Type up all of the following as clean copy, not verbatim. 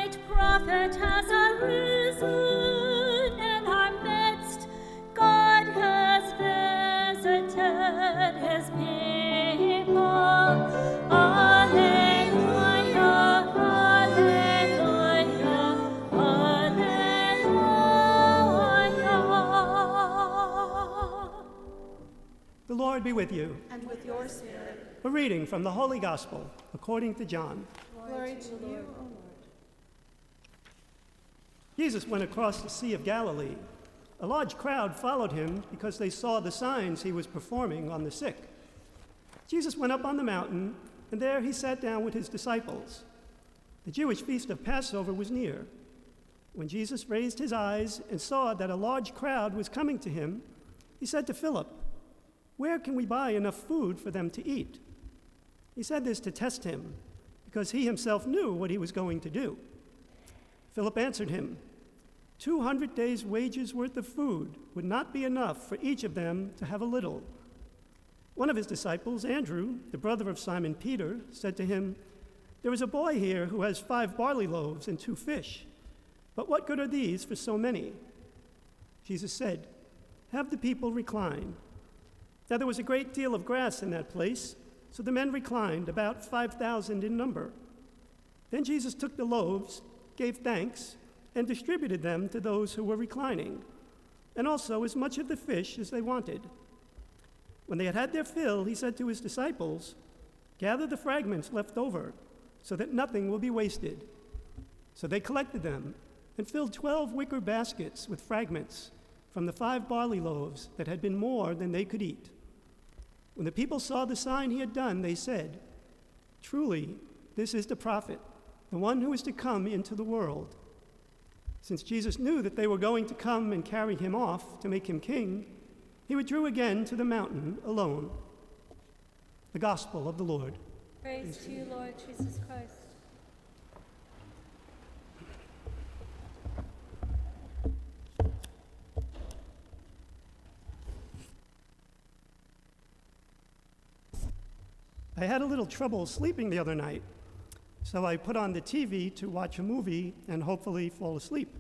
great prophet has arisen in our midst. God has visited his people. Alleluia, alleluia, alleluia. The Lord be with you. And with your spirit. A reading from the Holy Gospel according to John. Glory to you, O Lord. Jesus went across the Sea of Galilee. A large crowd followed him because they saw the signs he was performing on the sick. Jesus went up on the mountain, and there he sat down with his disciples. The Jewish feast of Passover was near. When Jesus raised his eyes and saw that a large crowd was coming to him, he said to Philip, "Where can we buy enough food for them to eat?" He said this to test him, because he himself knew what he was going to do. Philip answered him, 200 days' wages worth of food would not be enough for each of them to have a little. One of his disciples, Andrew, the brother of Simon Peter, said to him, "There is a boy here who has 5 barley loaves and 2 fish. But what good are these for so many?" Jesus said, "Have the people recline." Now there was a great deal of grass in that place, so the men reclined, about 5,000 in number. Then Jesus took the loaves, gave thanks, and distributed them to those who were reclining, and also as much of the fish as they wanted. When they had had their fill, he said to his disciples, "Gather the fragments left over, so that nothing will be wasted." So they collected them and filled 12 wicker baskets with fragments from the 5 barley loaves that had been more than they could eat. When the people saw the sign he had done, they said, "Truly, this is the prophet, the one who is to come into the world." Since Jesus knew that they were going to come and carry him off to make him king, he withdrew again to the mountain alone. The Gospel of the Lord. Praise to you, Lord Jesus Christ. I had a little trouble sleeping the other night, so I put on the TV to watch a movie and hopefully fall asleep.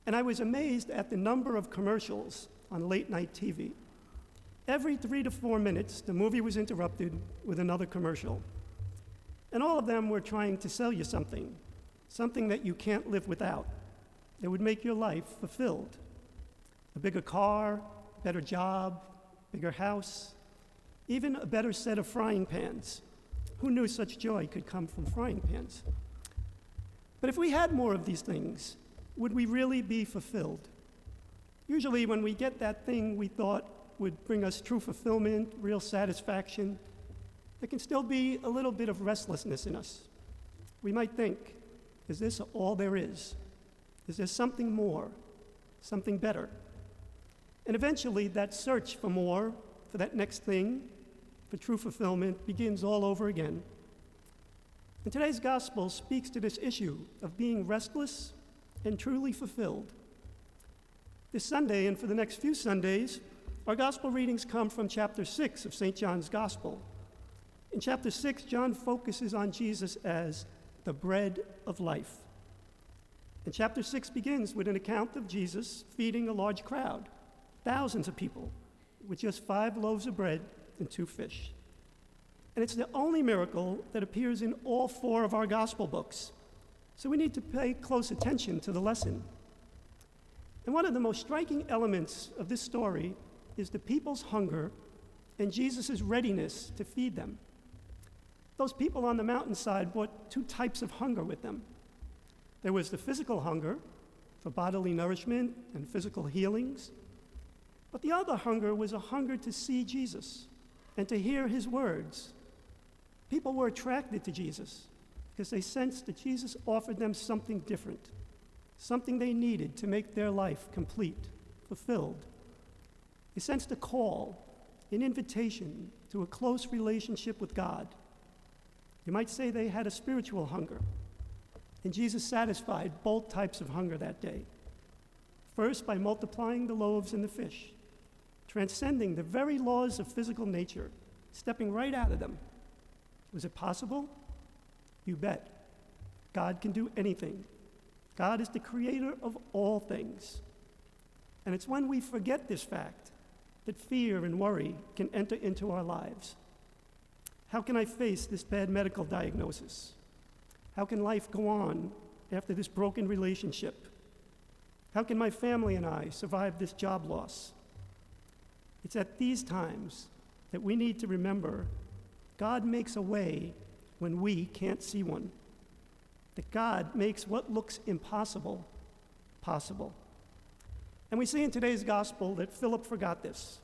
And I was amazed at the number of commercials on late-night TV. Every 3 to 4 minutes, the movie was interrupted with another commercial. And all of them were trying to sell you something that you can't live without, that would make your life fulfilled. A bigger car, better job, bigger house, even a better set of frying pans. Who knew such joy could come from frying pans? But if we had more of these things, would we really be fulfilled? Usually when we get that thing we thought would bring us true fulfillment, real satisfaction, there can still be a little bit of restlessness in us. We might think, is this all there is? Is there something more, something better? And eventually that search for more, for that next thing, for true fulfillment, begins all over again. And today's gospel speaks to this issue of being restless and truly fulfilled. This Sunday, and for the next few Sundays, our gospel readings come from chapter 6 of St. John's Gospel. In chapter 6, John focuses on Jesus as the bread of life. And chapter 6 begins with an account of Jesus feeding a large crowd, thousands of people, with just 5 loaves of bread and 2 fish. And it's the only miracle that appears in all 4 of our gospel books. So we need to pay close attention to the lesson. And one of the most striking elements of this story is the people's hunger and Jesus' readiness to feed them. Those people on the mountainside brought 2 types of hunger with them. There was the physical hunger for bodily nourishment and physical healings. But the other hunger was a hunger to see Jesus and to hear his words. People were attracted to Jesus because they sensed that Jesus offered them something different, something they needed to make their life complete, fulfilled. They sensed a call, an invitation to a close relationship with God. You might say they had a spiritual hunger, and Jesus satisfied both types of hunger that day. First, by multiplying the loaves and the fish, transcending the very laws of physical nature, stepping right out of them. Was it possible? You bet. God can do anything. God is the creator of all things. And it's when we forget this fact that fear and worry can enter into our lives. How can I face this bad medical diagnosis? How can life go on after this broken relationship? How can my family and I survive this job loss? It's at these times that we need to remember God makes a way when we can't see one. That God makes what looks impossible possible. And we see in today's gospel that Philip forgot this.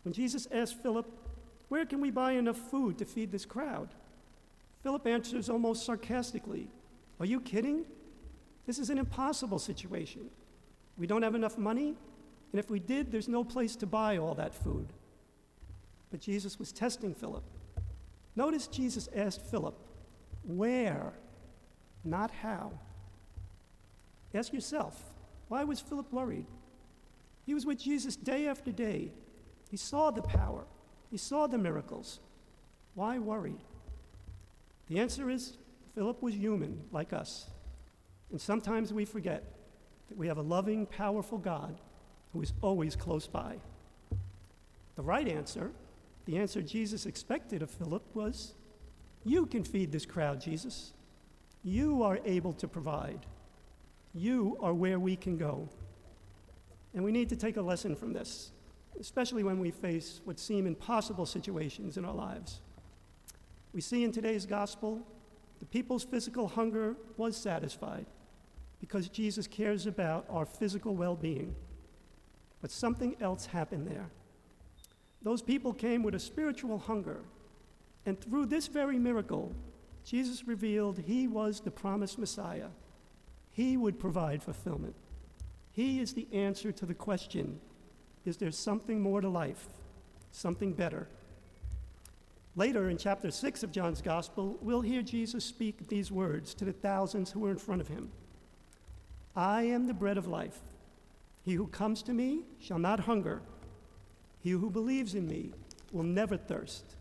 When Jesus asked Philip, "Where can we buy enough food to feed this crowd?" Philip answers almost sarcastically, "Are you kidding? This is an impossible situation. We don't have enough money, and if we did, there's no place to buy all that food." But Jesus was testing Philip. Notice Jesus asked Philip, "Where?" Not how. Ask yourself, why was Philip worried? He was with Jesus day after day. He saw the power. He saw the miracles. Why worry? The answer is Philip was human, like us. And sometimes we forget that we have a loving, powerful God who is always close by. The right answer, the answer Jesus expected of Philip, was, "You can feed this crowd, Jesus. You are able to provide. You are where we can go." And we need to take a lesson from this, especially when we face what seem impossible situations in our lives. We see in today's gospel, the people's physical hunger was satisfied because Jesus cares about our physical well-being. But something else happened there. Those people came with a spiritual hunger, and through this very miracle, Jesus revealed he was the promised Messiah. He would provide fulfillment. He is the answer to the question, is there something more to life, something better? Later in chapter 6 of John's Gospel, we'll hear Jesus speak these words to the thousands who were in front of him. "I am the bread of life. He who comes to me shall not hunger. He who believes in me will never thirst."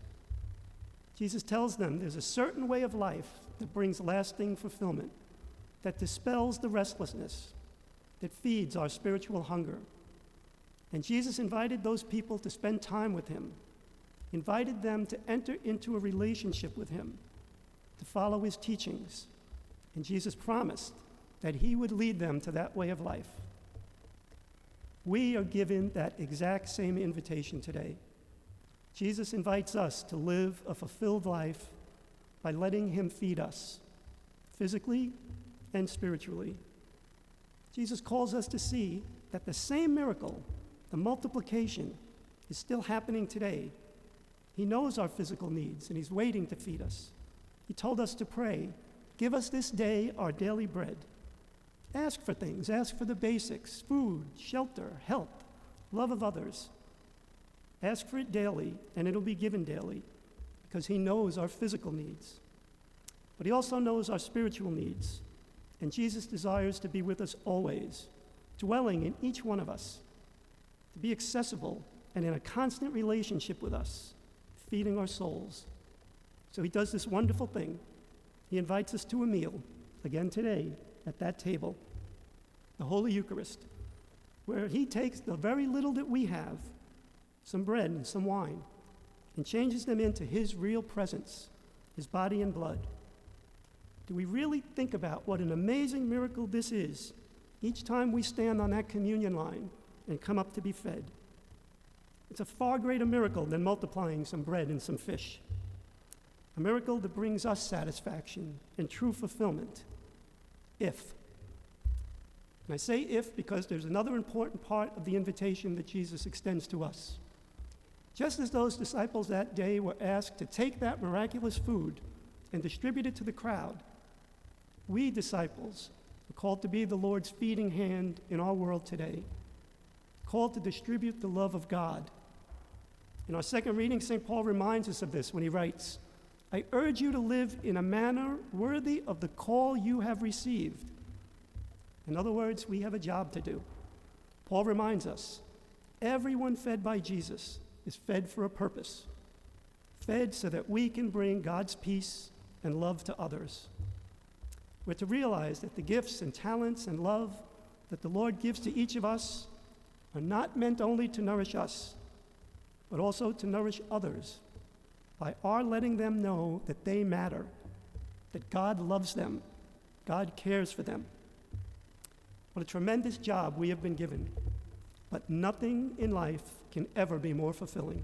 Jesus tells them there's a certain way of life that brings lasting fulfillment, that dispels the restlessness, that feeds our spiritual hunger. And Jesus invited those people to spend time with him, invited them to enter into a relationship with him, to follow his teachings. And Jesus promised that he would lead them to that way of life. We are given that exact same invitation today. Jesus invites us to live a fulfilled life by letting him feed us, physically and spiritually. Jesus calls us to see that the same miracle, the multiplication, is still happening today. He knows our physical needs, and he's waiting to feed us. He told us to pray, "Give us this day our daily bread." Ask for things. Ask for the basics: food, shelter, health, love of others. Ask for it daily, and it'll be given daily, because he knows our physical needs. But he also knows our spiritual needs, and Jesus desires to be with us always, dwelling in each one of us, to be accessible and in a constant relationship with us, feeding our souls. So he does this wonderful thing. He invites us to a meal, again today, at that table, the Holy Eucharist, where he takes the very little that we have, some bread and some wine, and changes them into his real presence, his body and blood. Do we really think about what an amazing miracle this is each time we stand on that communion line and come up to be fed? It's a far greater miracle than multiplying some bread and some fish. A miracle that brings us satisfaction and true fulfillment. If. And I say if because there's another important part of the invitation that Jesus extends to us. Just as those disciples that day were asked to take that miraculous food and distribute it to the crowd, we disciples are called to be the Lord's feeding hand in our world today, called to distribute the love of God. In our second reading, St. Paul reminds us of this when he writes, "I urge you to live in a manner worthy of the call you have received." In other words, we have a job to do. Paul reminds us, everyone fed by Jesus is fed for a purpose, fed so that we can bring God's peace and love to others. We're to realize that the gifts and talents and love that the Lord gives to each of us are not meant only to nourish us, but also to nourish others by our letting them know that they matter, that God loves them, God cares for them. What a tremendous job we have been given, but nothing in life can ever be more fulfilling.